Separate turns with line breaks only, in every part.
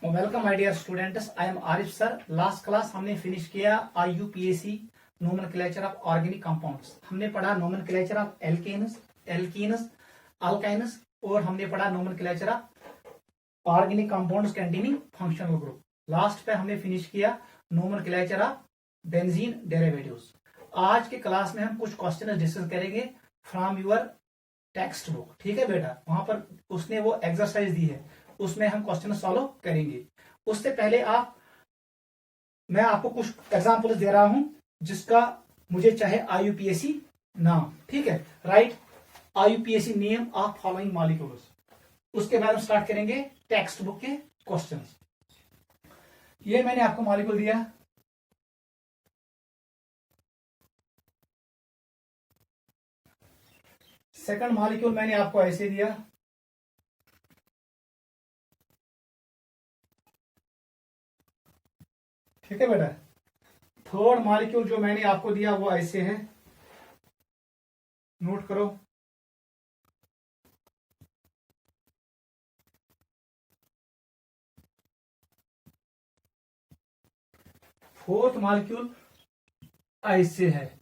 Welcome my dear students, I am Arif sir. Last class हमने finish किया IUPAC nomenclature of organic compounds. हमने पढ़ा nomenclature of alkenes, alkynes और हमने पढ़ा nomenclature of organic compounds containing functional group. Last पे हमने फिनिश किया नोमेनक्लेचर ऑफ बेंजीन डेरिवेटिव्स। आज के क्लास में हम कुछ क्वेश्चन डिस्कस करेंगे फ्रॉम यूर टेक्स्ट बुक। ठीक है बेटा, वहां पर उसने वो एक्सरसाइज दी है, उसमें हम क्वेश्चन सॉल्व करेंगे। उससे पहले मैं आपको कुछ एग्जांपल्स दे रहा हूं जिसका मुझे चाहे IUPAC नाम। ठीक है, right IUPAC name of following molecules. उसके बाद हम स्टार्ट करेंगे टेक्स्ट बुक के क्वेश्चंस। ये मैंने आपको मॉलिक्यूल दिया, सेकंड मॉलिक्यूल मैंने आपको ऐसे दिया, ठीक है बेटा। थर्ड मॉलिक्यूल जो मैंने आपको दिया वो ऐसे है, नोट करो। फोर्थ मॉलिक्यूल ऐसे है।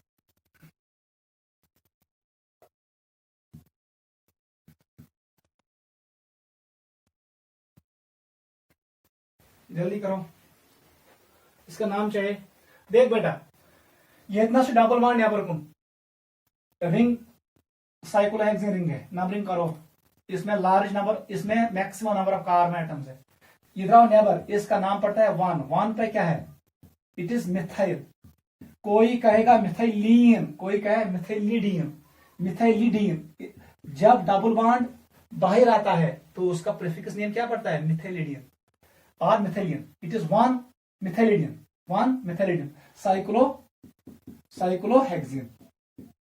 जल्दी करो, इसका नाम चाहे। देख बेटा, ये इतना से डबल बॉन्ड यहाँ पर रिंग साइक्लोहेक्सेन रिंग है, नंबरिंग करो। इसमें लार्ज नंबर, इसमें maximum number of carbon atoms है। इधर नेबर, इसका नाम पड़ता है वन। वन पे क्या है? It is methyl. कोई कहेगा मिथाइलिन, कोई कहे मिथाइलिडीन। मिथाइलिडीन जब डबल बॉन्ड बाहर आता है तो उसका प्रीफिक्स नेम क्या पड़ता है? मिथाइलिडिन और methylene. It is one methylidene, one methylidene. Cyclohexane,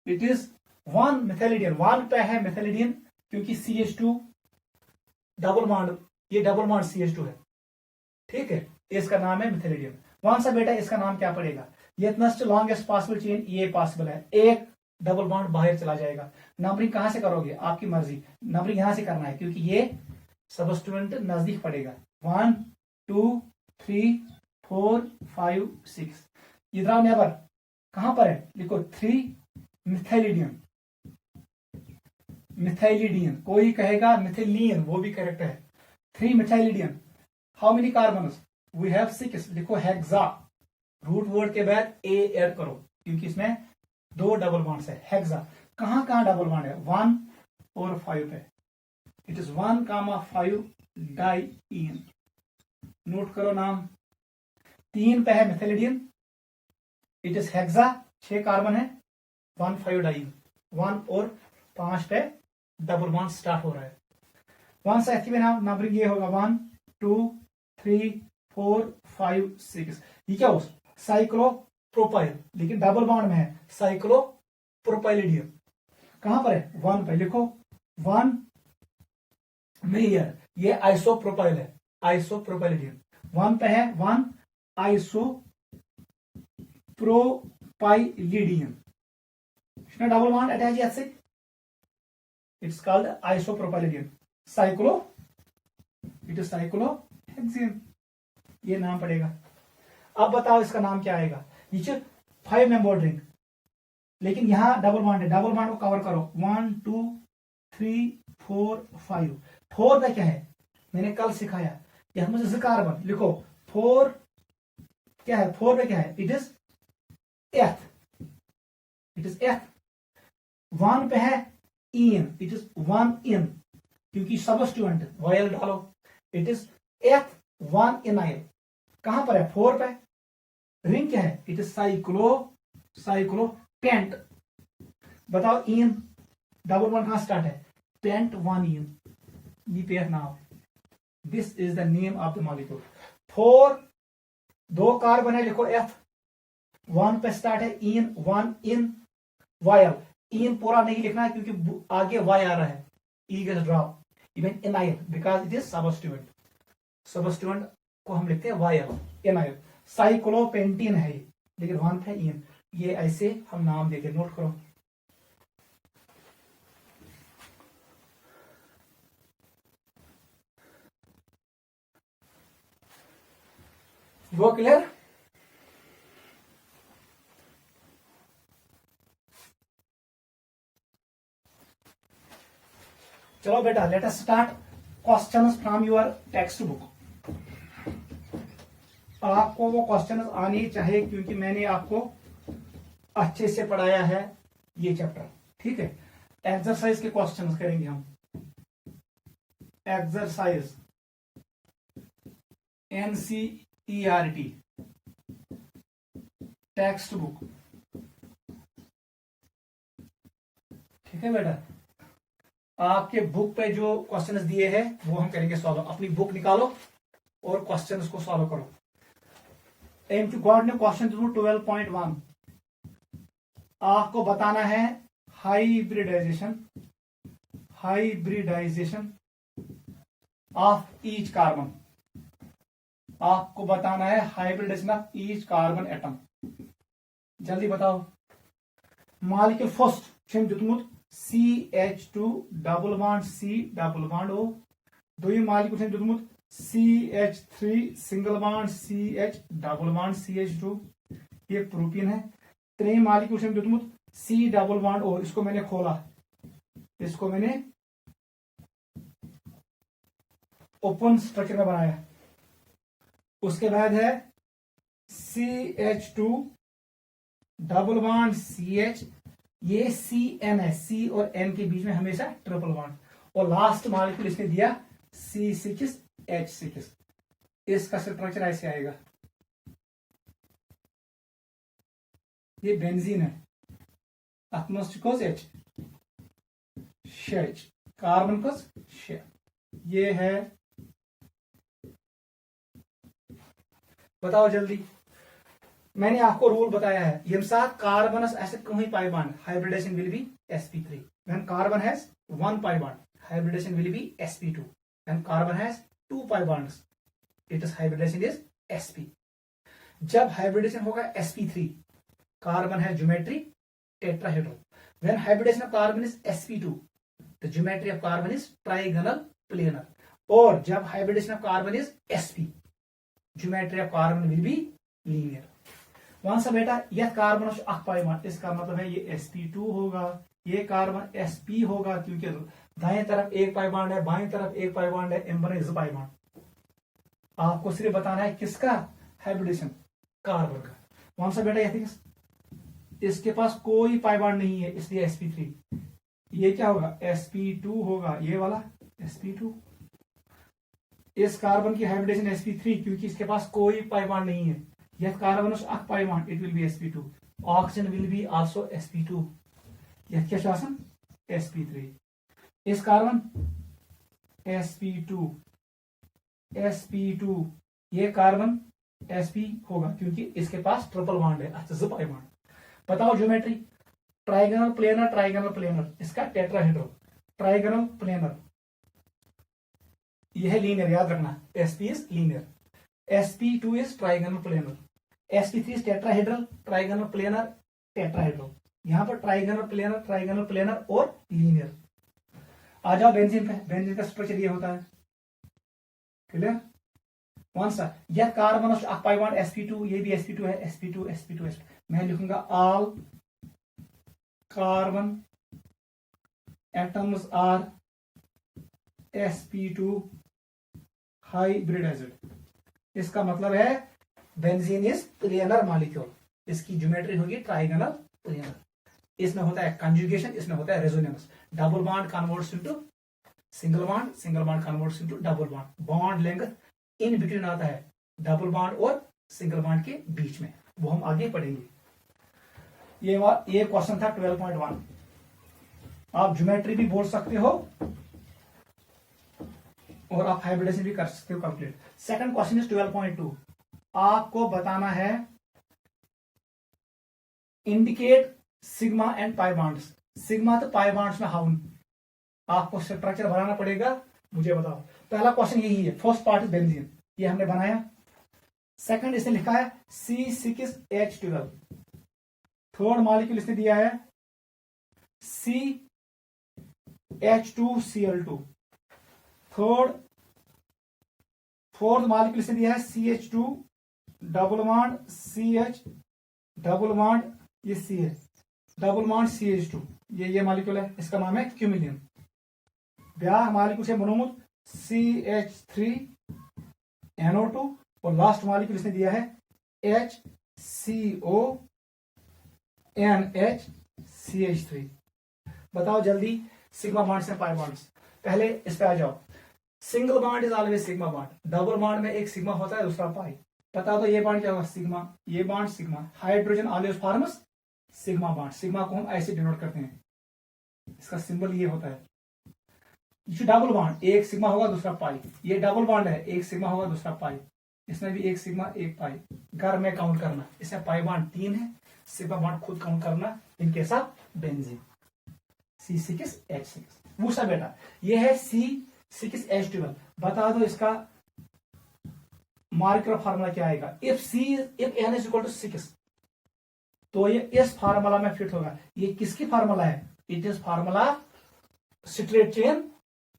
it is one methylidene. One पे है मिथाइलिडिन क्योंकि CH2 डबल बॉन्ड, ये डबल बॉन्ड CH2 है। ठीक है, इसका नाम है मिथाइलिडिन। वन सा बेटा, इसका नाम क्या पड़ेगा? ये लॉन्गेस्ट पॉसिबल चेन, ये पॉसिबल है। एक डबल बॉन्ड बाहर चला जाएगा। नंबरिंग कहां से करोगे? आपकी मर्जी। नंबरिंग यहां से करना है क्योंकि ये सबस्टिट्यूएंट नजदीक पड़ेगा। 1 2 3 4 5 6। इधर नेबर कहां पर है? लिखो 3 मिथाइलिडिन। मिथाइलिडिन, कोई कहेगा मिथाइलिन, वो भी करेक्ट है। 3 methylidene. How many carbons? We have 6। लिखो हेक्सा। रूट वर्ड के बाद ए ऐड करो क्योंकि इसमें 2 डबल बॉन्ड्स है। हेक्सा। कहां कहां डबल बॉन्ड है? 1 और 5 पे। It is 1,5 diene. नोट करो नाम। 3 पे है मिथाइलिडिन, इट इज हेक्सा। 6 कार्बन है, 1,5 डाइईन। 1 और 5 पे डबल बॉन्ड स्टार्ट हो रहा है। 1 से एक्टिव नंबरिंग ये होगा 1 2 3 4 5 6। ये क्या हो? साइक्लोप्रोपाइल, लेकिन डबल बॉन्ड में है। साइक्लोप्रोपाइलिडियम कहां पर है? 1 पे। लिखो 1 में ये आइसोप्रोपाइल है, आइसोप्रोपाइलिडियम। 1 पे है 1 आइसोप्रोपाइलिडियम। डबल बॉन्ड अटैच है, it's called isopropylidium. It is cyclohexane, ये नाम पड़ेगा। अब बताओ इसका नाम क्या आएगा? नीचे 5 मेंबर रिंग, लेकिन यहां डबल बॉन्ड है। डबल बॉन्ड को कवर करो। 1 2 3 4 5। 4 पे क्या है? मैंने कल सिखाया, यहां से कार्बन। लिखो 4 क्या है? 4 पे क्या है? इट इज एथ। इट इज एथ। 1 पे है इन, इट इज 1 इन क्योंकि सबस्टिट्यूएंट वायल डालो। इट इज एथ 1 इनाइल। कहां पर है? 4 पे। रिंग क्या है? It is cyclopent. बताओ इन डबल बॉन्ड कहां स्टार्ट है? Pent 1 ene. Be pair now, this is the name of the molecule. 4 2 carbon है, लिखो F। 1 पे स्टार्ट है इन, 1 इन वायल। इन पूरा नहीं लिखना है क्योंकि आगे वाई आ रहा है, E gets drop. Even enyl because it is substituent. Substituent को हम लिखते हैं वायल, इनाइल। साइक्लोपेंटीन है ये, लेकिन 1 पे इन। ये ऐसे हम नाम देते। नोट करो। वो क्लियर? चलो बेटा, let us start questions from your text book. आपको वो क्वेश्चंस आने चाहिए क्योंकि मैंने आपको अच्छे से पढ़ाया है ये चैप्टर, ठीक है। एक्सरसाइज के क्वेश्चंस करेंगे हम। एक्सरसाइज NCERT टेक्स्ट बुक, ठीक है बेटा। आपके बुक पे जो क्वेश्चंस दिए हैं वो हम करेंगे सॉल्व। अपनी बुक निकालो और क्वेश्चंस को सॉल्व करो। एमक्यू गॉड ने क्वेश्चन 12.1 आपको बताना है हाइब्रिडाइजेशन ऑफ ईच कार्बन। आपको बताना है hybridisation of each carbon atom. जल्दी बताओ। मॉलिक्यूल फर्स्ट छम दितमुत CH2 double bond C double bond O। दोयम मॉलिक्यूल छम दितमुत CH3 single bond CH double bond CH2, ये प्रोटीन है। त्रेम मॉलिक्यूल छम दितमुत C डबल बॉन्ड O। इसको मैंने खोला, इसको मैंने ओपन स्ट्रक्चर में बनाया। उसके बाद है CH2 डबल बॉन्ड CH, ये CN है। C और N के बीच में हमेशा ट्रिपल बॉन्ड। और लास्ट मॉलिक्यूल इसने दिया C6H6। इसका स्ट्रक्चर ऐसे आएगा। ये बेंजीन है, अतमोस्ट कोस H, शेच कार्बन कोस शे। ये है, बताओ जल्दी। मैंने आपको रूल बताया है, यम साथ कार्बनस ऐसे कहीं pi bond, hybridisation will be sp3। When carbon has 1 pi bond, hybridisation will be sp2। When carbon has 2 pi bonds, it is hybridisation is sp। जब हाइब्रिडेशन होगा sp3, कार्बन है geometry tetrahedral. When hybridisation of carbon is sp2, the geometry of carbon is trigonal planar. और जब hybridisation of carbon is sp, geometry of carbon will be linear. वहां से बेटा यह carbon अख पाई बॉन्ड, इसका मतलब है ये sp2 होगा, ये कार्बन sp होगा क्योंकि दाएं तरफ एक पाई बॉन्ड है, बाएं तरफ एक पाई बॉन्ड है, एम बने पाई बॉन्ड। आपको सिर्फ बताना है किसका हाइब्रिडेशन, कार्बन का। वहां से बेटा यह इसके पास कोई पाई बॉन्ड नहीं है, इसलिए sp3। ये क्या होगा, sp2 होगा, ये वाला sp2। इस कार्बन की हाइब्रिडेशन sp3 क्योंकि इसके पास कोई पाई बॉन्ड नहीं है। यह कार्बन अख pi bond, it will be sp2। Oxygen will be also sp2। यह क्या आसान sp3। इस कार्बन sp2 ये कार्बन sp होगा क्योंकि इसके पास ट्रिपल बॉन्ड है, अच्छा पाई बॉन्ड। बताओ geometry, trigonal planar, trigonal planar, इसका टेट्राहेड्रल, ट्राइगोनल प्लेनर। यह है लीनियर, याद रखना, sp is linear, sp2 is trigonal planar, sp3 is tetrahedral, trigonal planar, tetrahedral. यहां पर ट्राइगोनल प्लेनर और लीनियर। आ जाओ बेंजीन पे। बेंजीन का स्ट्रक्चर ये होता है, क्लियर। कौन सा, यह कार्बन अख पाई बॉन्ड sp2, ये भी sp2 है, sp2। मैं लिखूंगा all carbon atoms are sp2 hybridised. इसका मतलब है बेंजीन इज प्लेनर मॉलिक्यूल, इसकी ज्योमेट्री होगी ट्राइगोनल प्लेनर। इसमें होता है कंजुगेशन, इसमें होता है resonance. Double bond converts into single bond, single bond converts into double bond. Bond length in between आता है डबल बॉन्ड और सिंगल बॉन्ड के बीच में, वो हम आगे पढ़ेंगे। ये क्वेश्चन था 12.1। आप ज्योमेट्री भी बोल सकते हो और आप हाइब्रिडेशन भी कर सकते हो कंप्लीट। Second question is 12.2। आपको बताना है indicate sigma and pi bonds. Sigma तो पाई बॉन्ड्स में हाउन आपको स्ट्रक्चर बनाना पड़ेगा, मुझे बताओ। पहला क्वेश्चन यही है, फर्स्ट पार्ट इज बेंजीन, ये हमने बनाया। सेकंड इसने लिखा है C6H12। थर्ड मॉलिक्यूल इसने दिया है CH2Cl2। फोर्थ मॉलिक्यूल इसने दिया है CH2 double bond CH, double bond ये C है, डबल बॉन्ड CH2, ये मॉलिक्यूल है, इसका नाम है क्यूमिलियन। ब्याह मॉलिक्यूल से बनोमुत CH3NO2 और लास्ट मॉलिक्यूल इसने दिया है HCONHCH3। बताओ जल्दी सिग्मा बॉन्ड से पाई बॉन्ड्स। पहले इस पे आ जाओ। Single bond is always sigma bond, double bond में एक सिग्मा होता है दूसरा पाई। बता दो ये बॉन्ड क्या होगा, सिग्मा, ये bond sigma. Hydrogen always forms sigma bond, sigma को हम ऐसे डिनोट करते हैं, इसका सिंबल ये होता है। ये डबल बॉन्ड, एक सिग्मा होगा दूसरा पाई, ये डबल बॉन्ड है, एक सिग्मा होगा दूसरा पाई, इसमें भी एक सिग्मा एक पाई। घर में काउंट करना, इसमें पाई बॉन्ड 3 है, सिग्मा बॉन्ड खुद काउंट करना in case of benzene C6H6। पूछा बेटा ये है C6H12, बता दो इसका मार्कर फार्मूला क्या आएगा। If N is equal to 6 तो ये इस फार्मूला में फिट होगा। ये किसकी फार्मूला है, it is formula straight chain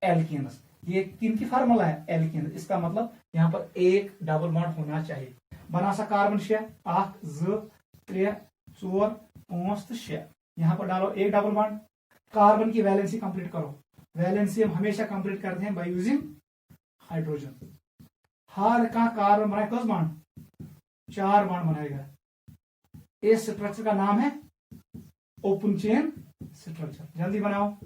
alkenes. ये किन की फार्मूला है, एल्कीन। इसका मतलब यहाँ पर एक डबल बॉन्ड होना चाहिए। बना सा कार्बन 6 1 2 3 4 5 6, यहाँ पर डालो एक डबल बॉन्ड। कार्बन की वैलेंसी कंप्लीट करो। वैलेंसी हम हमेशा कंप्लीट करते हैं बाय यूजिंग हाइड्रोजन। हर का कार्बन बनाए कस बॉन्ड, 4 बॉन्ड बनाएगा। इस स्ट्रक्चर का नाम है ओपन चेन स्ट्रक्चर। जल्दी बनाओ,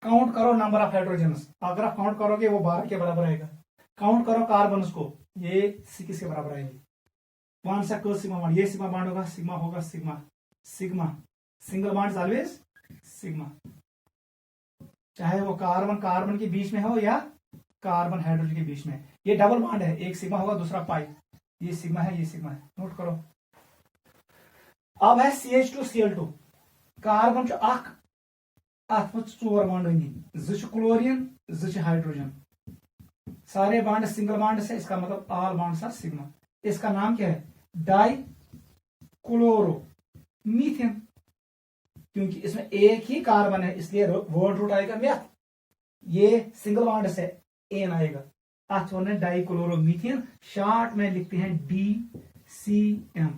काउंट करो नंबर ऑफ हाइड्रोजन्स। अगर आप काउंट करोगे वो 12 के बराबर आएगा। काउंट करो कार्बन को, ये 6 के बराबर आएंगे। कौन सा को सिग्मा बॉन्ड, ये सिग्मा बॉन्ड होगा, सिग्मा होगा sigma sigma. Single bond always sigma, चाहे वो कार्बन के बीच में हो या कार्बन हाइड्रोजन के बीच में। ये डबल बॉन्ड है, एक सिग्मा होगा दूसरा पाई, ये सिग्मा है ये सिग्मा है, नोट करो। अब है CH2Cl2, कार्बन अख अथ मज 4 बॉन्ड ज क्लोरीन ज हाइड्रोजन, सारे बॉन्ड सिंगल बॉन्ड से, इसका मतलब ऑल बॉन्ड्स आर सिग्मा। इसका नाम क्या है, डाई क्लोरो मीथेन, क्योंकि इसमें एक ही कार्बन है इसलिए वर्ड रूट आएगा मैथ। ये सिंगल बॉन्ड से एन आएगा, अथ डाई क्लोरो मीथेन, शॉर्ट में लिखते हैं DCM,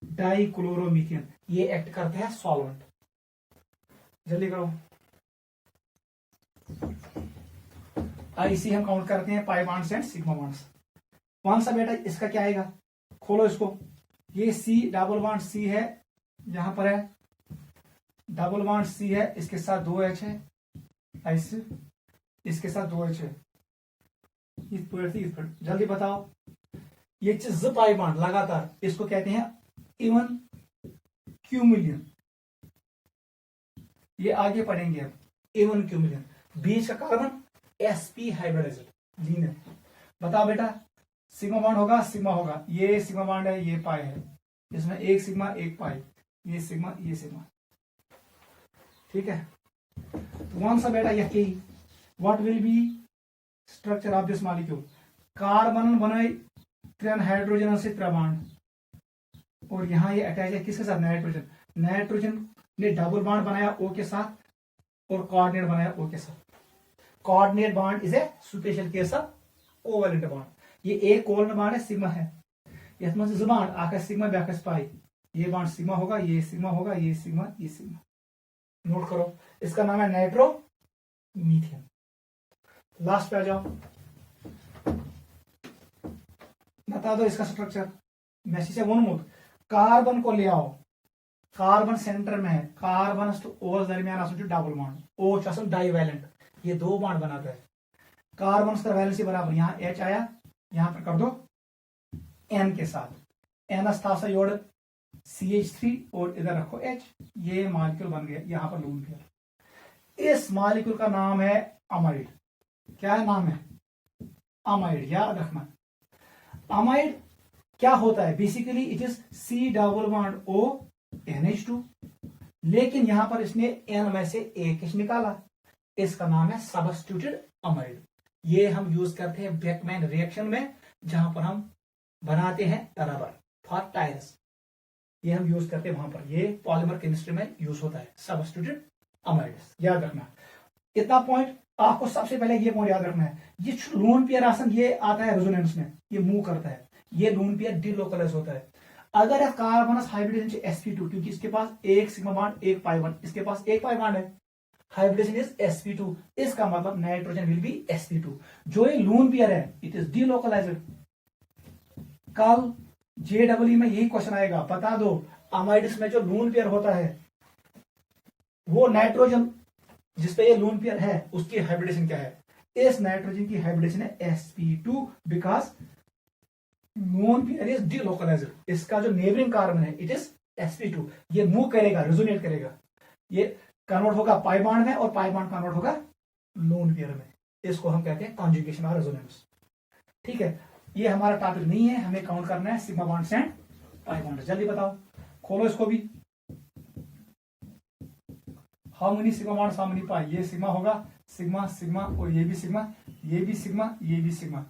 डाई क्लोरो मीथेन। ये एक्ट करते हैं सॉल्वेंट। जल्दी करो। IC हम काउंट करते हैं pi bonds and sigma bonds. कौन सा बेटा इसका क्या आएगा, खोलो इसको। ये C डबल बॉन्ड C है, यहां पर है डबल बॉन्ड C है, इसके साथ 2H है, ऐसे इसके साथ 2H है। जल्दी बताओ, ये ज पाई बॉन्ड लगातार, इसको कहते हैं इवन क्यूमिलियन। ये आगे पढ़ेंगे अब, इवन क्यूमिलियन। बीच का कार्बन sp हाइब्रिडाइज्ड लीन है। बताओ बेटा, सिग्मा बॉन्ड होगा सिग्मा होगा, ये सिग्मा बॉन्ड है ये पाई है, इसमें एक सिग्मा एक पाई, ये सिग्मा ये सिग्मा, ठीक है। तो कौन सा बेटा यह what will be structure of this molecule. Carbon बनाए 3 हाइड्रोजन से 3 बॉन्ड, और यहां ये अटैच है किसके साथ, नाइट्रोजन। नाइट्रोजन ने डबल बॉन्ड बनाया O के साथ और कोऑर्डिनेट बनाया O के साथ। Coordinate bond is a special case of covalent bond. ये एक कोवैलेंट बॉन्ड है, सिग्मा है, इसमें से बॉन्ड आकर सिग्मा बैकस पाई, ये बॉन्ड सिग्मा होगा ये सिग्मा होगा, ये सिग्मा ये सिग्मा, नोट करो। इसका नाम है नाइट्रो मीथेन। लास्ट पे आ जाओ, बता दो इसका स्ट्रक्चर। मैसेज से वन कार्बन को ले आओ, कार्बन सेंटर में है, कार्बन तो O दरमियान डबल बॉन्ड, O डाइवैलेंट, ये 2 बॉन्ड बनाता है। कार्बन का वैलेंसी बराबर, यहाँ H आया, यहां पर कर दो N के साथ, N था जोड़ CH3 और इधर रखो H, ये मॉलिक्यूल बन गया, यहां पर लून पेयर। इस मॉलिक्यूल का नाम है अमाइड। क्या है नाम है, अमाइड, याद रखना। अमाइड क्या होता है, basically it is C double bond O NH2, लेकिन यहां पर इसने N में से एक H निकाला, इसका नाम है सबस्टिट्यूटेड अमाइड। ये हम यूज करते हैं बेकमैन रिएक्शन में, जहां पर हम बनाते हैं रबर फॉर टायर्स, ये हम यूज करते हैं वहां पर। ये पॉलीमर केमिस्ट्री में यूज होता है सबस्टिट्यूटेड अमाइड्स, याद रखना। इतना पॉइंट आपको सबसे पहले ये पॉइंट याद रखना है, ये लोन पेयर आसन ये आता है रेजोनेंस में, ये मूव करता है, ये लोन पेयर डिलोकलाइज होता है। अगर कार्बनस हाइब्रिडेशन sp2, क्योंकि इसके पास एक सिग्मा बॉन्ड एक पाई बॉन्ड, इसके पास एक पाई बॉन्ड है, हाइब्रिडेशन इज sp2, इसका मतलब नाइट्रोजन विल बी sp2। जो ये लोन पेयर है इट इज डिलोकलाइज्ड। कल JEE में यही क्वेश्चन आएगा, बता दो अमाइड्स में जो लोन पेयर होता है वो नाइट्रोजन जिसपे ये लोन पेयर है उसकी हाइब्रिडेशन क्या है, इस नाइट्रोजन की हाइब्रिडेशन है sp2 because lone pair is delocalised. इसका जो नेबरिंग कार्बन है इट इज sp2, ये मूव करेगा, रेजोनेट करेगा, ये कन्वर्ट होगा पाई बॉन्ड में और पाई बॉन्ड कन्वर्ट होगा लोन पेयर में, इसको हम कहते हैं कॉन्जुगेशन और रेजोनेंस। ठीक है, ये हमारा टॉपिक नहीं है, हमें काउंट करना है sigma bonds and pi bonds. जल्दी बताओ, खोलो इसको भी। How many sigma bonds, how many pi, ये सिग्मा होगा, सिग्मा सिग्मा, और ये भी सिग्मा, ये भी सिग्मा, ये भी सिग्मा।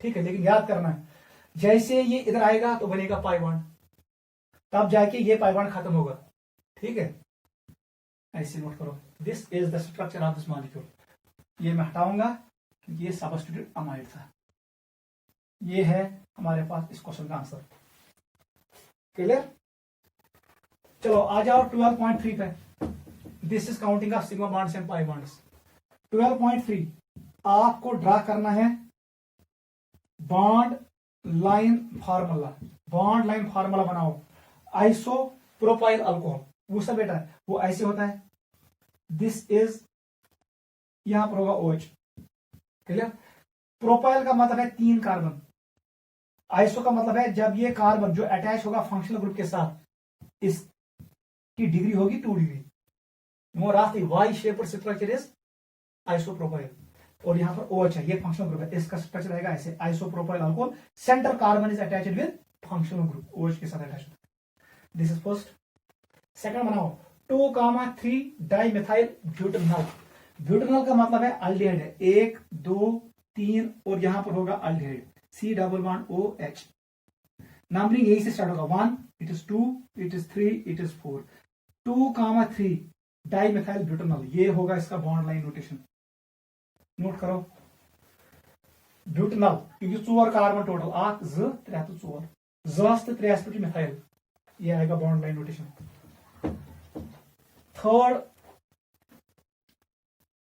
ठीक है, लेकिन याद करना है जैसे ये इधर आएगा तो बनेगा पाई बॉन्ड, तब जाके ये पाई बॉन्ड खत्म होगा। ठीक है, ऐसे नोट करो, this is the structure of this molecule. ये मैं हटाऊंगा क्योंकि ये सबस्टिट्यूट अमाइड था। ये है हमारे पास इस क्वेश्चन का आंसर। क्लियर? चलो आ जाओ 12.3 पे। This is counting of sigma bonds and pi bonds. 12.3 आपको ड्रा करना है bond line formula. Bond line formula बनाओ, आइसो प्रोपाइल अल्कोहल, वो सब बेटा वो ऐसे होता है, दिस इज, यहां पर होगा OH। क्लियर? प्रोपाइल का मतलब है 3 कार्बन, आइसो का मतलब है जब ये कार्बन जो अटैच होगा फंक्शनल ग्रुप के साथ, इसकी डिग्री होगी 2 degree. More of the Y shaped structure is isopropyl, और यहां पर OH है, ये फंक्शनल ग्रुप है, इसका स्ट्रक्चर रहेगा ऐसे isopropyl alcohol. Centre carbon is attached with functional group, OH के साथ attached. This is first. Second बनाओ 2,3 डाइमेथाइल ब्यूटेनॉल। ब्यूटेनॉल का मतलब है अल्डिहाइड है, 1 2 3 और यहां पर होगा aldehyde, C double bond OH। Numbering यही से स्टार्ट होगा, 1 it is 2 it is 3 it is 4। 2,3 dimethyl butanol, ये होगा इसका बॉन्ड लाइन नोटेशन। नोट करो ब्यूटेनॉल, क्योंकि 4 कार्बन टोटल, 1 2 3 तो 4 2 तो 3 पे मिथाइल, ये आएगा बॉन्ड लाइन नोटेशन। थर्ड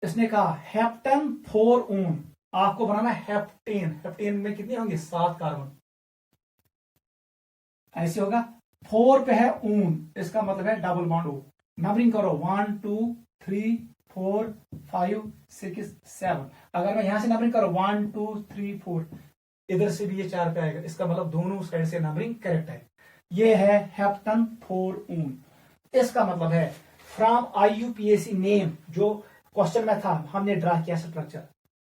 इसने कहा हेप्टन 4 ऊन, आपको बनाना हेप्टेन। हेप्टेन में कितने होंगे? 7 कार्बन, ऐसे होगा। 4 पे है ऊन, इसका मतलब है डबल बॉन्ड O। नंबरिंग करो 1 2 3 4 5 6 7। अगर मैं यहां से नंबरिंग करो 1 2 3 4, इधर से भी ये 4 पे आएगा, इसका मतलब दोनों साइड से नंबरिंग करेक्ट है। ये है हेप्टन 4 ऊन। इसका मतलब है फ्रॉम IUPAC नेम, जो क्वेश्चन में था हमने ड्रा किया structure,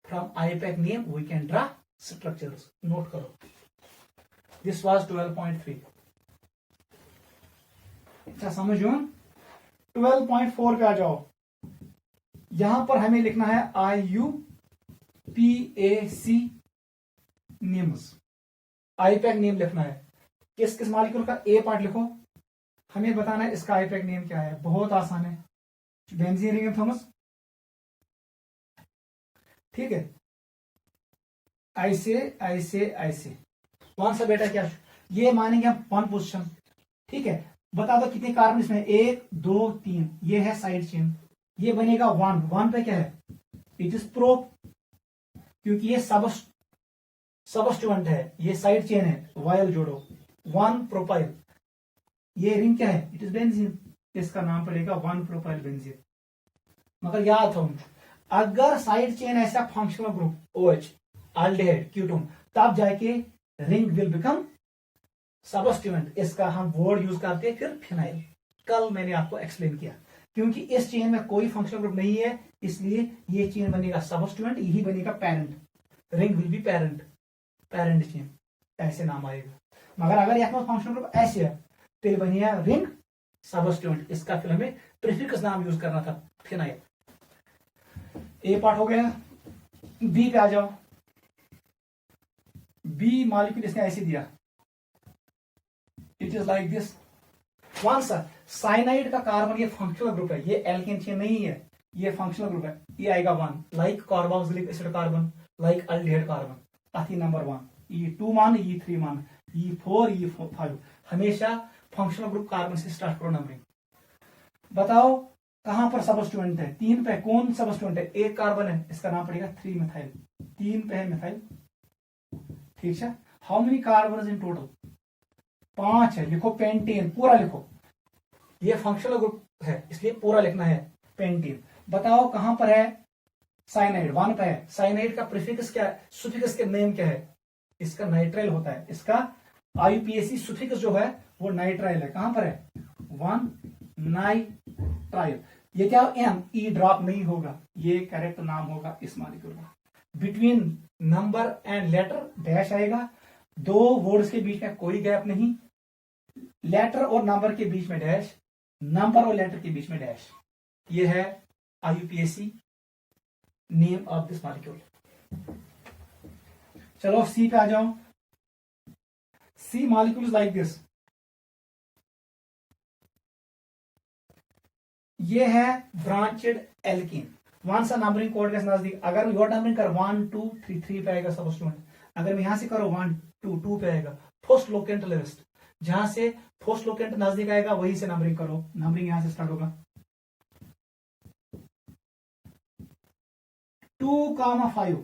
from IUPAC name we can draw structures. Note करो, दिस वाज 12.3। अच्छा समझो। 12.4 पे आ जाओ, यहां पर हमें लिखना है IUPAC नेम्स। IUPAC नेम लिखना है, किस किस मॉलिक्यूल का A पार्ट लिखो, हमें बताना है इसका IUPAC नेम क्या है। बहुत आसान है, बेंजीन रिंग थॉमस। ठीक है, ऐसे ऐसे ऐसे कौन सा बेटा क्या, ये मानेंगे हम 1 पोजिशन। ठीक है, बता दो कितने कार्बन इसमें, 1 2 3, ये है साइड चेन, ये बनेगा 1 पे क्या है, इट इज प्रोप, क्योंकि ये सबस्टिट्यूएंट है, ये साइड चेन है, वायल जोड़ो 1 प्रोपाइल। ये रिंग क्या है, इट इज बेंजीन, इसका नाम पड़ेगा 1 प्रोपाइल बेंजीन। मगर याद हो, अगर साइड चेन ऐसा functional group OH aldehyde ketone, तब जाके रिंग विल बिकम सबस्टिट्यूएंट। इसका हम वर्ड यूज करते हैं फिर फिनाइल। कल मैंने आपको एक्सप्लेन किया, क्योंकि इस चेन में कोई फंक्शनल ग्रुप नहीं है, इसलिए ये चेन बनेगा सबस्टिट्यूएंट, यही बनेगा parent, ring will be parent, parent chain, ऐसे नाम आएगा। मगर अगर यहाँ फंक्शनल ग्रुप ऐसे है तो बनेगा रिंग सबस्टिट्यूएंट, इसका फिर हमें प्रीफिक्स नाम यूज करना था, फिनाइल। ए पार्ट हो गया। बी पे आ जाओ, बी मॉलिक्यूल इसने ऐसे दिया, इट इज लाइक दिस। कौन सा, साइनाइड का कार्बन ये फंक्शनल ग्रुप है, ये एल्केन चेन नहीं है, ये फंक्शनल ग्रुप है, ये आएगा 1 like carboxylic acid carbon, like aldehyde carbon, अथी नंबर 1, ये 2 मान, ये 3 मान, ये 4, ये 5। हमेशा फंक्शनल ग्रुप कार्बन से स्टार्ट करो नंबरिंग। बताओ कहां पर सबस्टिट्यूएंट है, 3 पे कौन सबस्टिट्यूएंट है, एक कार्बन है, इसका नाम पड़ेगा 3 मिथाइल, 3 पे है मिथाइल, ठीक है। How many carbon in total, 5 है, लिखो पेंटेन, पूरा लिखो, ये फंक्शनल ग्रुप है इसलिए पूरा लिखना है पेंटेन। बताओ कहां पर है साइनाइड, 1 पे है, साइनाइड का प्रीफिक्स क्या है, सुफिक्स के नेम क्या है, इसका नाइट्राइल होता है, इसका आईयूपीएसी सुफिक्स जो है वो नाइट्राइल है, कहां पर है 1 नाइट्राइल। ये क्या एन ई ड्रॉप नहीं होगा, ये करेक्ट नाम होगा इस मॉलिक्यूल का। Between number and later dash आएगा, 2 वर्ड्स के बीच में कोई गैप नहीं, लेटर और नंबर के बीच में डैश, नंबर और लेटर के बीच में डैश। ये है IUPAC name of this molecule. चलो सी पे आ जाओ। सी मॉलिक्यूल लाइक दिस, ये है ब्रांचेड एल्कीन। वन सा नंबरिंग कोड के नजदीक, अगर योर नंबरिंग कर 1 2 3 3 पे आएगा सब स्टूडेंट, अगर मैं यहां से करो 1 2 2 पे आएगा, फर्स्ट लोकेंट लिस्ट, जहां से फर्स्ट लोकेंट नजदीक आएगा वहीं से नंबरिंग करो, नंबरिंग यहां से स्टार्ट होगा 2,5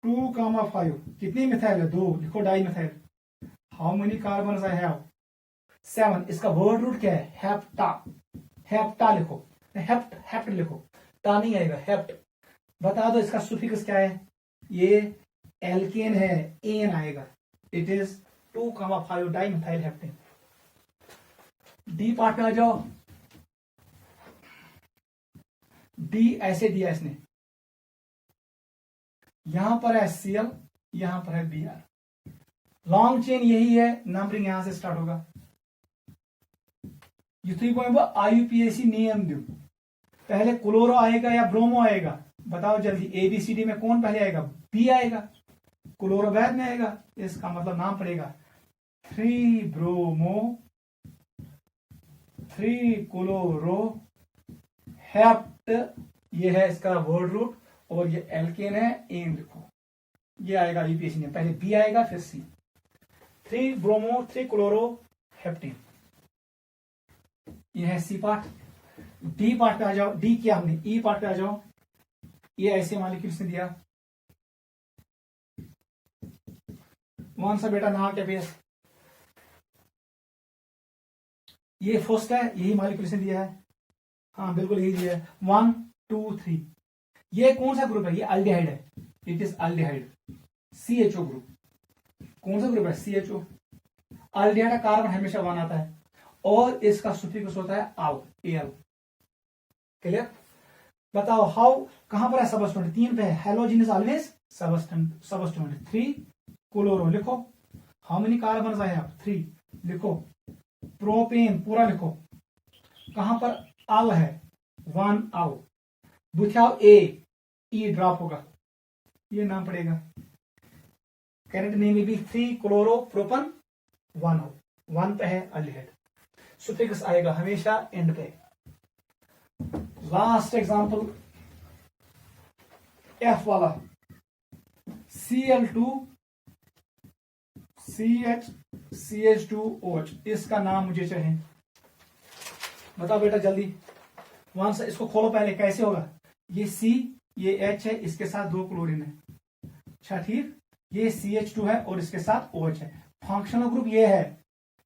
2,5 कितनी मिथाइल है 2, लिखो di methyl. How many carbon I have 7, इसका वर्ड रूट क्या है हेप्टा, हेप्टा लिखो, हेप्ट हेप्ट लिखो, टा नहीं आएगा हेप्ट। बता दो इसका सुफिक्स क्या है, ये एल्केन है, एन आएगा, it is 2,5 di methyl heptane. D part में आ जाओ, डी ऐसे दिया इसने, यहां पर है Cl, यहां पर है Br, लॉन्ग चेन यही है, नंबरिंग यहां से स्टार्ट होगा। युथी आईयूपीएसी नियम दो, पहले क्लोरो आएगा या ब्रोमो आएगा, बताओ जल्दी, एबीसीडी में कौन पहले आएगा, बी आएगा, क्लोरो बाद में आएगा, इसका मतलब नाम पड़ेगा 3 ब्रोमो 3 क्लोरो हेप्ट, ये है इसका वर्ड रूट, और ये एल्केन है, एन लिखो, ये आएगा आईयूपीएसी में, पहले बी आएगा फिर सी, 3 ब्रोमो 3 क्लोरो हेप्टेन, ये है सी पार्ट। डी पार्ट पे आ जाओ, डी किया हमने, ई पार्ट पे आ जाओ, ये ऐसे मॉलिक्यूल्स ने दिया, कौन सा बेटा ना क्या बेस, ये फर्स्ट है, यही मॉलिक्यूल्स ने दिया है, हाँ बिल्कुल यही दिया है, 1 2 3, ये कौन सा ग्रुप है, ये अल्डिहाइड है, it is aldehyde, CHO group, कौन सा ग्रुप है CHO, अल्डिहाइड का कार्बन हमेशा 1 आता है, और इसका सुफिक्स होता है आल, एल, क्लियर। बताओ हाउ कहां पर है सबस्टेंट, 3 पे है, halogen is always substituent 3 chloro लिखो, how many carbon I have 3 लिखो, प्रोपेन पूरा लिखो, कहां पर अल है 1 अल, बुथाओ ए, ई ड्रॉप होगा, ये नाम पड़ेगा, करेक्ट नेम में भी 3 क्लोरो प्रोपन 1 अल, 1 पे है अल्डिहाइड, सुफिक्स आएगा हमेशा एंड पे। लास्ट एग्जांपल एफ वाला, Cl2 CH CH2OH, इसका नाम मुझे चाहिए, बताओ बेटा जल्दी, वहां से इसको खोलो पहले, कैसे होगा, ये C ये H है, इसके साथ 2 क्लोरीन है, अच्छा ठीक, ये CH2 है और इसके साथ OH है, फंक्शनल ग्रुप ये है,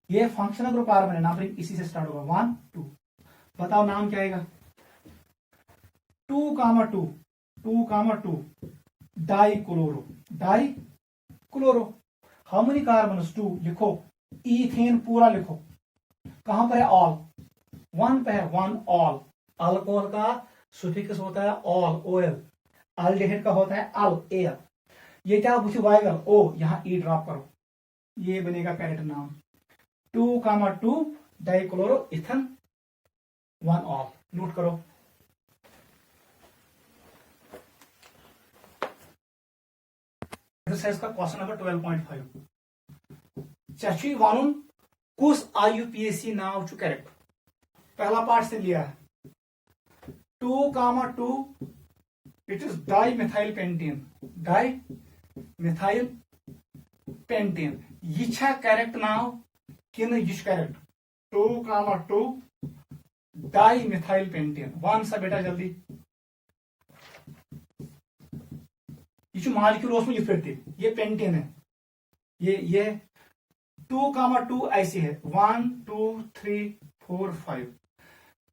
ये फंक्शनल ग्रुप कार्बन है, नंबरिंग इसी से स्टार्ट होगा 1 2, बताओ नाम क्या आएगा 2,2 die chloro, how many carbon 2 लिखो, इथेन पूरा लिखो, कहां पर है ऑल, 1 पे है 1 ऑल, अल्कोहल का सुफिक्स होता है ऑल ओएल, अल्डिहाइड का होता है अल एल, ये क्या पूछे वाइगल ओ, यहां ई ड्रॉप करो, ये बनेगा करेक्ट नाम 2,2 डाइक्लोरो इथन 1 ऑल, नोट करो। एक्सरसाइज का क्वेश्चन नंबर 12.5, चाची वानुन कुस आईयूपीएसी नाव चु करेक्ट, पहला पार्ट से लिया है, 2,2 it is di methyl pentane, di methyl pentane. यह छा करेक्ट नाव किन यह correct? 2,2 di methyl pentane. One सा बेटा जल्दी। यह मॉलिक्यूल उसमें ये फिर ये पेंटेन है, ये 2,2 ऐसे है 1 2 3 4 5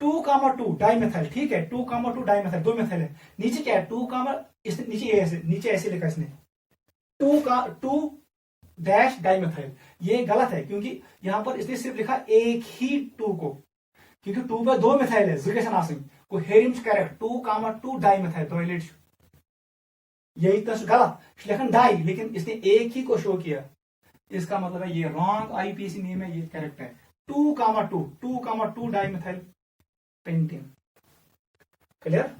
2,2 डाइमेथाइल। ठीक है 2,2 डाइमेथाइल, दो मिथाइल है। नीचे क्या है 2, इसने नीचे ऐसे लिखा इसने 2 डैश डाइमेथाइल। ये गलत है क्योंकि यहां पर इसने सिर्फ लिखा एक ही 2 को, क्योंकि 2 पर दो मिथाइल है जिरगेसन आसिम को हेरिम्स करेक्ट 2,2 डाइमेथाइल तो यही तो गलत लेकिन डाई, लेकिन इसने एक ही को शो किया, इसका मतलब है ये रॉन्ग आईपीसी नेम है, ये करेक्ट है 2,2 डाइमेथाइल पेंटेन। क्लियर?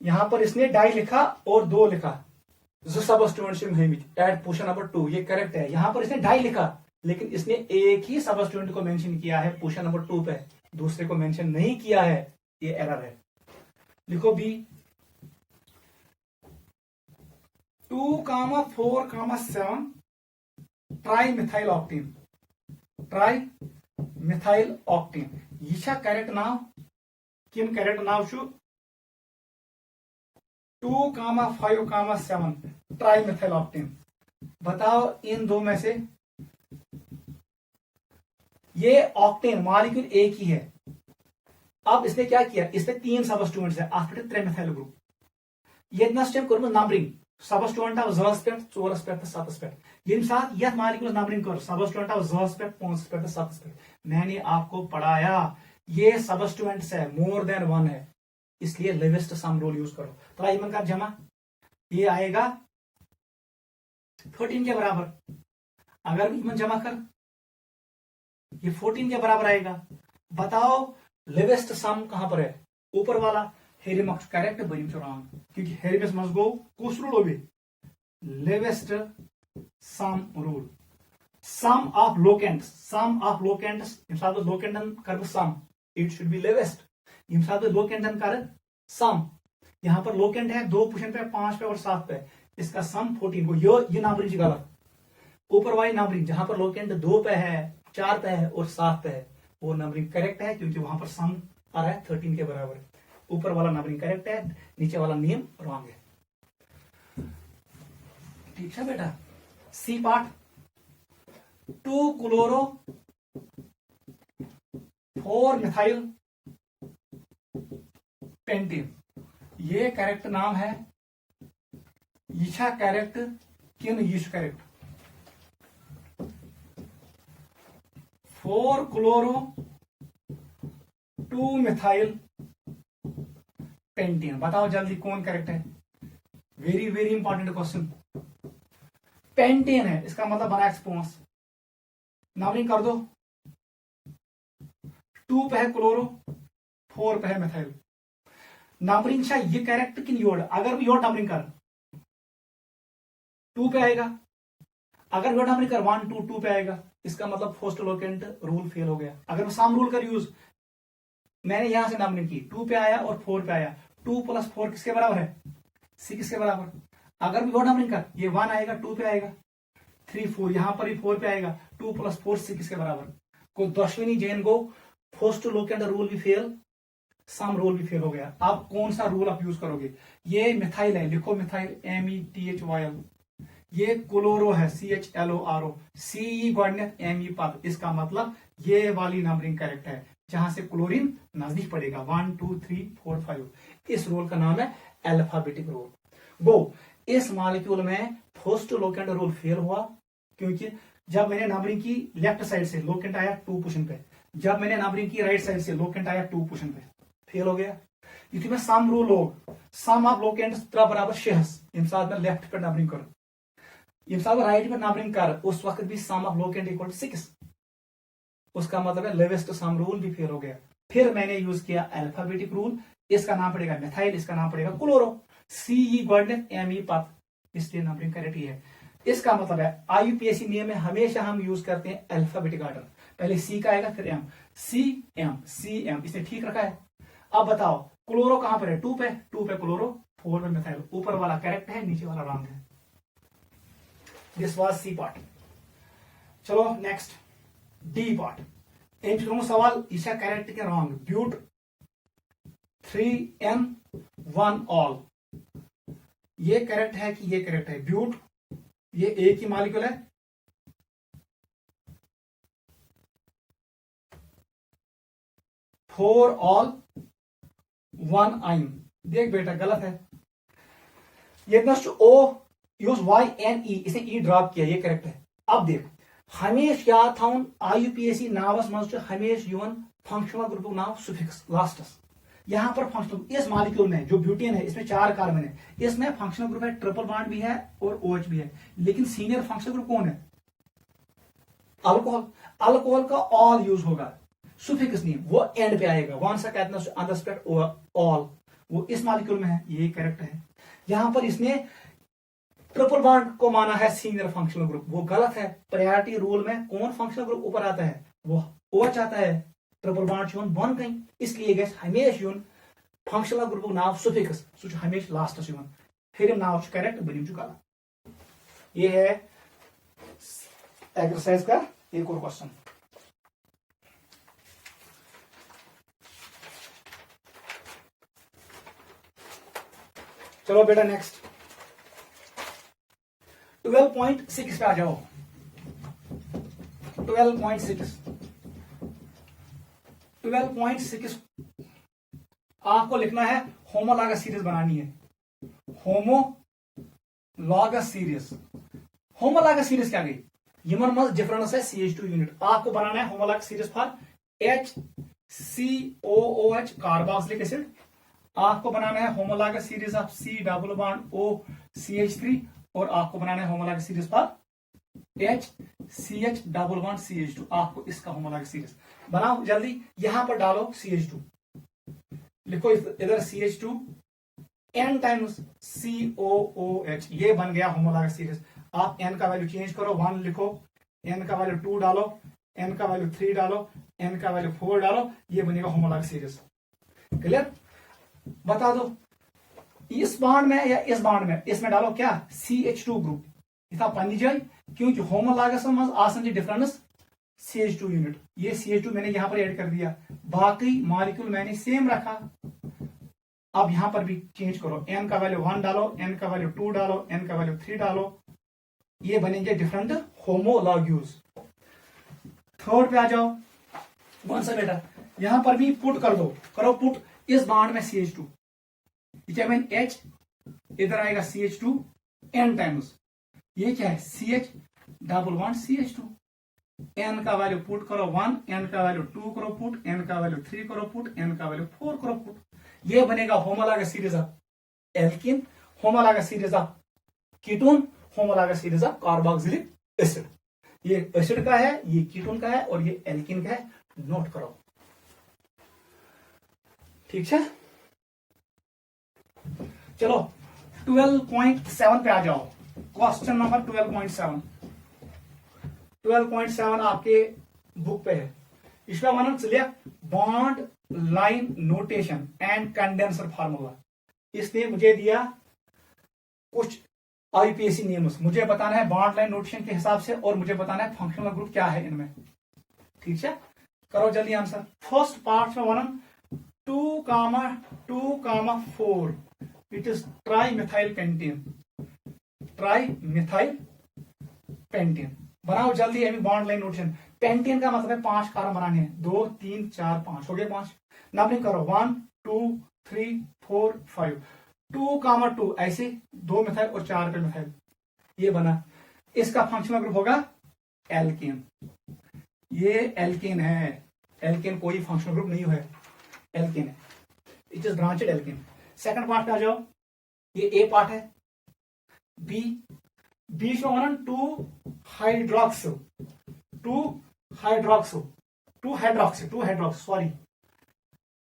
यहां पर इसने डाई लिखा और 2 लिखा, जो सबस्टिट्यूएंट एट पोजीशन नंबर 2, ये करेक्ट है। यहां पर इसने डाई लिखा लेकिन इसने एक ही सबस्टिट्यूएंट को मेंशन किया है पोजीशन नंबर 2 पे, दूसरे को मेंशन नहीं किया है, ये एरर है। लिखो B 2,4,7 trimethyl octane, trimethyl octane. यह करेक्ट नाव किन correct now 2,5,7 trimethyl octane. बताओ इन दो में से, ये ऑक्टेन मॉलिक्यूल एक ही है। अब इसने क्या किया, इसने 3 सबस्टिट्यूएंट्स है आफ्टर 3 मिथाइल ग्रुप। ये स्टेप कर नंबरिंग सबस्टिट्यूएंट आव 2 पे 4 पे 7 पे, ये साथ यह मॉलिक्यूल नंबरिंग कर सबस्टिट्यूएंट आव 2 पे 5 पे 7 पे। मैंने आपको पढ़ाया ये सबस्टिट्यूएंट्स है मोर देन 1 है, इसलिए लेवेस्ट सम रूल यूज करो। तो इमन का जमा ये आएगा 14 के बराबर। अगर इमन जमा कर ये 14 के बराबर आएगा। बताओ लेवेस्ट सम कहां पर है? ऊपर वाला हेरिमक्स करेक्ट बन रॉन्ग, क्योंकि हेरिमस मस गो कुछ रूल हो lowest sum rule. Sum of locants, sum of locants इमसाद लोकेंटन कर sum, it should be lowest. इमसाद लोकेंटन कर सम, यहां पर लोकेंट है 2 पोजीशन पे 5 पे और 7 पे, इसका सम 14 को ये नंबरिंग गलत। ऊपर वाली नंबरिंग जहां पर लोकेंट 2 पे है 4 पे है और 7 पे है वो नंबरिंग करेक्ट है, क्योंकि वहां पर सम आ रहा है 13 के बराबर। ऊपर वाला नंबरिंग करेक्ट है, नीचे वाला नेम रॉन्ग है। ठीक है बेटा। C part 2 chloro 4 methyl pentane, ये करेक्ट नाम है। यीशा करेक्ट किन यीश करेक्ट 4 क्लोरो 2 मिथाइल पेंटेन। बताओ जल्दी कौन करेक्ट है? Very very important question. Pentane है, इसका मतलब बना एक्सपोंस। नंबरिंग कर दो, 2 पे है क्लोरो 4 पे है मिथाइल। नंबरिंग शायद ये करेक्ट कि योड, अगर भी योड नंबरिंग कर 2 पे आएगा, अगर योड नंबरिंग कर 1 2 2 पे आएगा, इसका मतलब फर्स्ट लोकेंट रूल फेल हो गया। अगर सम रूल कर यूज, मैंने यहां से नंबरिंग की 2 पे आया और 4 पे आया, 2 + 4 किसके बराबर है? 6 के बराबर। अगर भी योड नंबरिंग कर, ये 1 आएगा 2 पे आएगा 3 4, यहां पर भी 4 पे आएगा, 2 + 4 6 के बराबर। को दशविनी जैन को फर्स्ट लोकेंट रूल भी फेल, सम रूल भी फेल हो गया। अब कौन सा रूल आप यूज करोगे? ये मिथाइल है, लिखो मिथाइल METHYL। ये क्लोरो है CHLORO, CE गॉडनेट ME पद, इसका मतलब ये वाली नंबरिंग करेक्ट है, जहां से क्लोरीन नजदीक पड़ेगा 1 2 3 4 5। इस रूल का नाम है अल्फाबेटिक रूल। वो इस मॉलिक्यूल में फर्स्ट लोकेंट रूल फेल हुआ, क्योंकि जब मैंने नंबरिंग की लेफ्ट साइड से लोकेंट आया 2 पोजीशन पे, जब मैंने नंबरिंग की राइट साइड से लोकेंट आया 2 पोजीशन पे, फेल हो गया। इसी में सम रूल हो, सम ऑफ लोकेंट्स बराबर 6, इमसाद में लेफ्ट पे नंबरिंग करो, इमसाद में राइट पे नंबरिंग कर, उस वक्त भी सम ऑफ लोकेंट इक्वल 6, उसका मतलब है लेवेस्ट सम रूल भी फेल हो गया। फिर मैंने यूज किया अल्फाबेटिक रूल, इसका नाम पड़ेगा मिथाइल, इसका नाम पड़ेगा क्लोरो, CE गॉडनेट ME पद, इसलिए नंबरिंग करेक्ट है। इसका मतलब है IUPAC नियम में हमेशा हम यूज करते हैं अल्फाबेटिक ऑर्डर, पहले C का आएगा फिर M, CM CM, इसने ठीक रखा है। अब बताओ क्लोरो कहां पर है, 2 पे, 2 पे क्लोरो, 4 पे मिथाइल। ऊपर वाला करेक्ट है, नीचे वाला रॉन्ग है। This was C part. चलो नेक्स्ट डी पार्ट। इन दोनों सवाल इसका करेक्ट के रॉन्ग। ब्यूट 3n1 ऑल, ये करेक्ट है कि ये करेक्ट है? ब्यूट ये एक ही मॉलिक्यूल है, 4 ऑल 1 आइन। देख बेटा गलत है। ये ओ यूज YNE, इसे ई ड्रॉप किया, ये करेक्ट है। अब देख हमेश याद थाउन IUPAC नावस मज हमेश युवन फंक्शनल ग्रुप नाव सुफिक्स लास्टस। यहां पर फंक्शनल, इस मॉलिक्यूल में जो ब्यूटेन है इसमें 4 कार्बन है, इसमें फंक्शनल ग्रुप है, ट्रिपल बॉन्ड भी है और OH भी है, लेकिन सीनियर फंक्शनल ग्रुप कौन है? अल्कोहल। अल्कोहल का ऑल यूज होगा, सुफिक्स नहीं, वो एंड पे आएगा। वन सा कहते ऑल, वो इस मॉलिक्यूल में है, ये करेक्ट है। यहां पर इसने ट्रिपल बॉन्ड को माना है सीनियर फंक्शनल ग्रुप, वो गलत है। प्रायोरिटी रूल में कौन फंक्शनल ग्रुप ऊपर आता है? वो OH आता है। ट्रिपल बॉन्ड यून बन गई, इसलिए गैस हमेश यून फंक्शनल ग्रुप नाव सुफिक्स सु हमेश लास्टस यून। फिर नाव करेक्ट बनी चुका। ये है एक्सरसाइज का एक और क्वेश्चन। चलो बेटा नेक्स्ट 12.6 पे आ जाओ। 12.6 आपको लिखना है, होमोलॉगस सीरीज बनानी है। होमोलॉगस सीरीज, होमोलॉगस सीरीज क्या गई? यमन मज डिफरेंस है CH2 यूनिट। आपको बनाना है homologous series for HCOOH carboxylic acid. आपको बनाना है homologous series of C double bond O CH3, और आपको बनाना है homologous series for HCH double bond CH2। आपको इसका होमोलॉगस सीरीज बनाओ जल्दी। यहां पर डालो CH2, लिखो इधर CH2 n टाइम्स COOH, ये बन गया होमोलॉगस सीरीज। आप n का वैल्यू चेंज करो, 1 लिखो, n का वैल्यू 2 डालो, n का वैल्यू 3 डालो, n का वैल्यू 4 डालो, ये बनेगा होमोलॉगस सीरीज। क्लियर? बता दो इस बॉन्ड में या इस बॉन्ड में, इसमें डालो क्या? CH2 group. इतना पानी जाए, क्योंकि होमोलॉगस में आसन डिफरेंस CH2 यूनिट। ये CH2 मैंने यहां पर ऐड कर दिया, बाकी मॉलिक्यूल मैंने सेम रखा। अब यहां पर भी चेंज करो, n का वैल्यू 1 डालो, n का वैल्यू 2 डालो, n का वैल्यू 3 डालो, ये बनेंगे डिफरेंट होमोलॉग्यूज। थर्ड पे आ जाओ। कौन सा बेटा? यहां पर भी पुट कर दो, करो पुट इस बॉन्ड में CH2, विटामिन H, इधर आएगा CH2 n टाइम्स, ये क्या है? CH double bond CH2। n का वैल्यू पुट करो 1, n का वैल्यू 2 करो पुट, n का वैल्यू 3 करो पुट, n का वैल्यू 4 करो पुट। ये बनेगा homologous series of alkene, homologous series of ketone, homologous series of carboxylic acid. ये एसिड का है, ये कीटोन का है, और ये एल्कीन का है। नोट करो, ठीक है? चलो 12.7 पे आ जाओ। Question number 12.7। 12.7 आपके बुक पे है। इसका वन चलिए bond line notation and condenser formula. इसने मुझे दिया कुछ IUPAC नियम्स, मुझे बताना है बॉन्ड लाइन नोटेशन के हिसाब से, और मुझे बताना है फंक्शनल ग्रुप क्या है इनमें। ठीक है, करो जल्दी आंसर। फर्स्ट पार्ट में one 2,4 it is tri methyl pentane. Tri methyl pentane बनाओ जल्दी। अभी बॉन्ड लाइन नोटेशन, पेंटेन का मतलब है 5 कार्बन बनाने हैं, 2 3 4 5 हो गए 5। नंबरिंग करो 1 2 3 4 5। 2,2 ऐसे 2 मिथाइल और 4 पे मिथाइल, ये बना। इसका फंक्शनल ग्रुप होगा एल्केन। ये एल्केन है, एल्केन कोई फंक्शनल ग्रुप नहीं है, एल्केन है, it is branched alkane. Second part पे आ जाओ। ये ए पार्ट है। बी बीच में one 2 hydroxyl, 2 hydroxyl, 2 hydroxyl, 2 hydroxyl sorry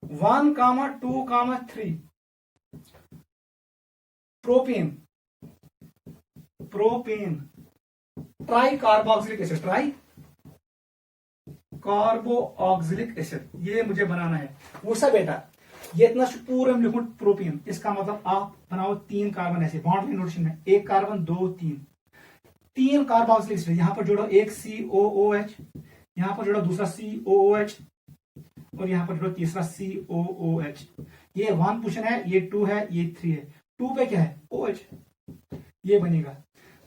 1, 2, 3 propane, propane try carboxylic acid, try carboxylic acid, ये मुझे बनाना है। वो सब बेटा ये इतना पूरा लिखूं प्रोपियन, इसका मतलब आप बनाओ 3 कार्बन ऐसे बॉन्ड नोटेशन में, 1 कार्बन 2 3 कार्बोक्सिलिक एसिड, यहां पर जोड़ो एक COOH, यहां पर जोड़ो दूसरा COOH, और यहां पर जोड़ो तीसरा COOH। ये 1 पोजीशन है, ये 2 है, ये 3 है। 2 पे क्या है? OH, ये बनेगा।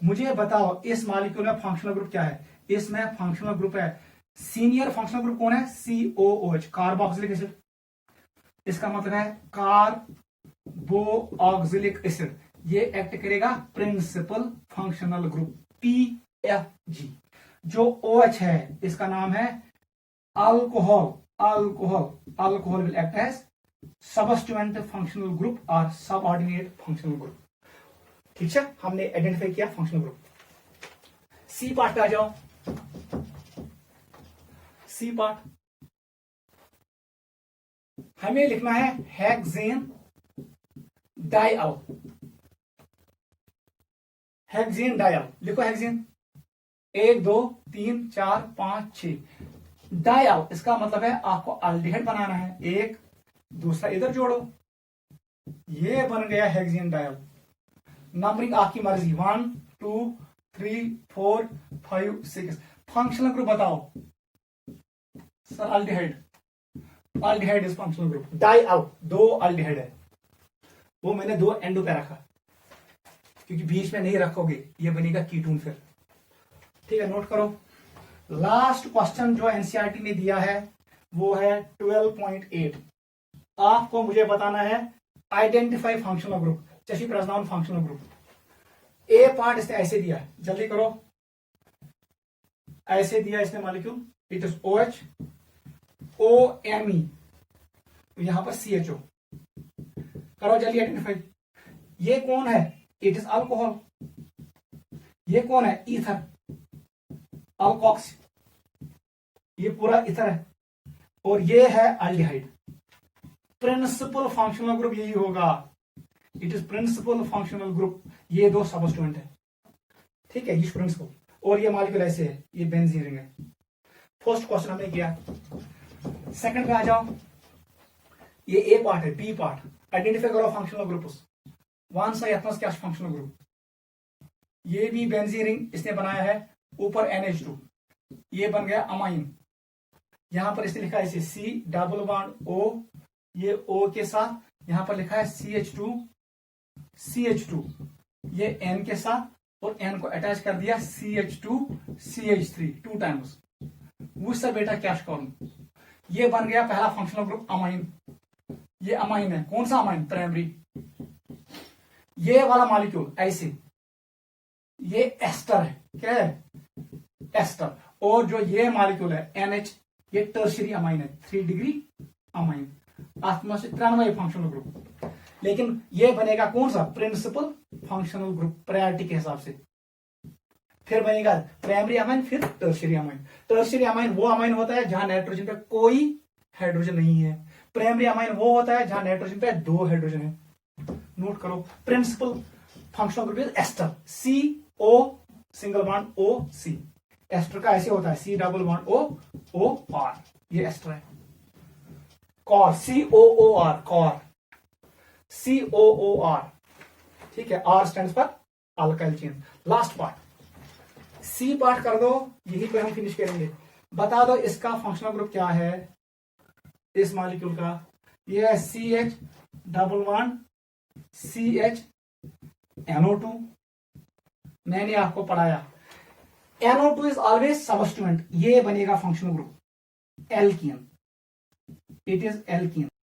मुझे बताओ इस मॉलिक्यूल में फंक्शनल ग्रुप क्या है? इसमें फंक्शनल ग्रुप है, सीनियर फंक्शनल ग्रुप कौन है? COOH, carboxylic acid. इसका मतलब है कार्बोक्सिलिक एसिड। ये एक्ट करेगा प्रिंसिपल फंक्शनल ग्रुप PFG। जो OH है इसका नाम है alcohol, alcohol will act as substituent functional group और सबऑर्डिनेट फंक्शनल ग्रुप। ठीक है, हमने आइडेंटिफाई किया फंक्शनल ग्रुप। सी पार्ट पे आ जाओ। सी पार्ट हमें लिखना है हेक्सेन डाइअल, हेक्सेन डाइअल। लिखो हेक्सेन, 1 2 3 4 5 6। डाइअल इसका मतलब है आपको अल्डिहाइड बनाना है, एक दूसरा इधर जोड़ो, ये बन गया हेक्सेन डाइअल। नंबरिंग आपकी मर्जी, 1 2 3 4 5 6। फंक्शनल ग्रुप बताओ sir. Aldehyde, aldehyde is functional group. Dial 2 aldehyde है, वो मैंने 2 एंडो पे रखा क्योंकि बीच में नहीं रखोगे ये बनेगा कीटोन फिर। ठीक है, नोट करो। लास्ट क्वेश्चन जो एनसीईआरटी ने दिया है वो है 12.8। आपको मुझे बताना है आइडेंटिफाई फंक्शनल ग्रुप, चशी प्रजनाउन फंक्शनल ग्रुप। ए पार्ट इसने ऐसे दिया है, जल्दी करो। ऐसे दिया इसने molecule, it is OH OMe, यहां पर CHO। करो जल्दी आइडेंटिफाई। ये कौन है? It is alcohol. ये कौन है? ईथर, अल्कोक्स। ये पूरा ईथर है, और ये है अल्डिहाइड। प्रिंसिपल फंक्शनल ग्रुप यही होगा, it is principal functional group. ये 2 सबस्टिट्यूएंट है, ठीक है, ये प्रिंसिपल। और ये मॉलिक्यूल ऐसे है, ये बेंजीन रिंग है। फर्स्ट क्वेश्चन हमने किया। सेकंड पे आ जाओ। ये ए पार्ट है, बी पार्ट। आइडेंटिफाई करो फंक्शनल ग्रुप। वन सा यथनस क्या फंक्शनल ग्रुप। ये भी बेंजीन रिंग इसने बनाया है, ऊपर NH2, ये बन गया अमाइन। यहां पर इसने लिखा है इसे C डबल बॉन्ड O, ये O के साथ, यहां पर लिखा है CH2, ये N के साथ, और N को अटैच कर दिया CH2 CH3 2 टाइम्स। मुझसे बेटा क्या करूं? ये बन गया पहला फंक्शनल ग्रुप अमाइन। ये अमाइन है, कौन सा अमाइन? प्राइमरी। ये वाला मॉलिक्यूल ऐसे, ये एस्टर है, क्या है? एस्टर। और जो ये मॉलिक्यूल है NH, ये टर्शियरी अमाइन है, 3 डिग्री अमाइन। आत्मा से 93 फंक्शनल ग्रुप। लेकिन ये बनेगा कौन सा? प्रिंसिपल फंक्शनल ग्रुप प्रायोरिटी के हिसाब से। फिर बनेगा प्राइमरी अमाइन, फिर टर्शियरी अमाइन। टर्शियरी अमाइन वो अमाइन होता है जहां नाइट्रोजन पे कोई हाइड्रोजन नहीं है। प्राइमरी अमाइन वो होता है जहां नाइट्रोजन पे 2 हाइड्रोजन है। नोट करो, principal functional group is ester, CO single bond OC। Ester का ऐसे होता है, C डबल बॉन्ड OR, ये एस्टर है। कॉर, COOR, कॉर, COOR, ठीक है। R स्टैंड्स पर alkyl chain. Last part C part कर दो, यही पे हम फिनिश करेंगे। बता दो इसका फंक्शनल ग्रुप क्या है इस मॉलिक्यूल का। ये है CH double bond CH NO2। मैंने आपको पढ़ाया NO2 इज ऑलवेज सबस्टिट्यूएंट, ये बनेगा functional group alkene, it is alkene.